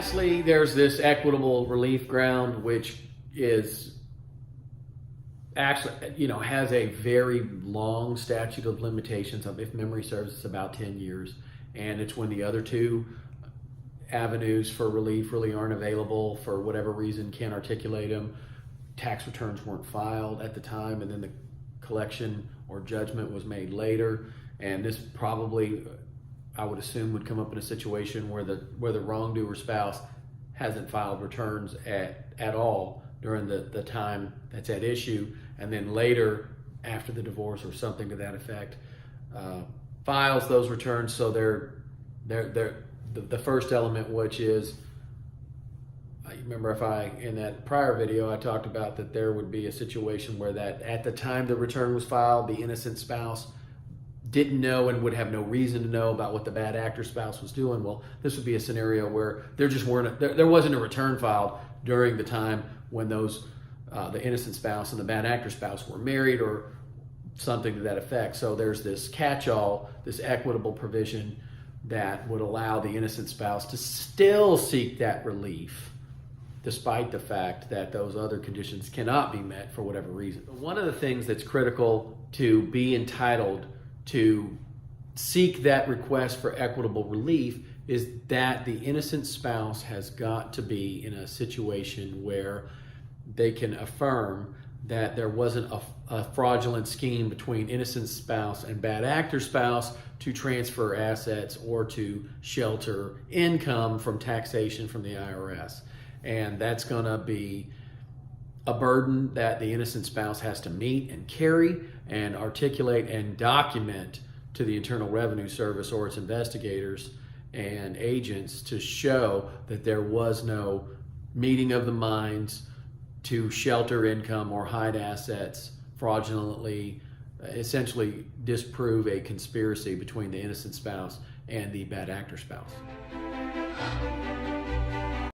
lastly, there's this equitable relief ground, which is actually, has a very long statute of limitations. If memory serves, it's about 10 years. And it's when the other two avenues for relief really aren't available for whatever reason, can't articulate them. Tax returns weren't filed at the time, and then the collection or judgment was made later. And this probably, I would assume, would come up in a situation where the wrongdoer spouse hasn't filed returns at all during the time that's at issue, and then later, after the divorce or something to that effect, files those returns. So they're the first element, which is, I remember in that prior video, I talked about that there would be a situation where that at the time the return was filed, the innocent spouse didn't know and would have no reason to know about what the bad actor spouse was doing. Well, this would be a scenario where there wasn't a return filed during the time when the innocent spouse and the bad actor spouse were married or something to that effect. So there's this catch-all, this equitable provision that would allow the innocent spouse to still seek that relief despite the fact that those other conditions cannot be met for whatever reason. One of the things that's critical to be entitled to seek that request for equitable relief is that the innocent spouse has got to be in a situation where they can affirm that there wasn't a fraudulent scheme between innocent spouse and bad actor spouse to transfer assets or to shelter income from taxation from the IRS. And that's going to be a burden that the innocent spouse has to meet and carry and articulate and document to the Internal Revenue Service or its investigators and agents to show that there was no meeting of the minds to shelter income or hide assets fraudulently, essentially disprove a conspiracy between the innocent spouse and the bad actor spouse.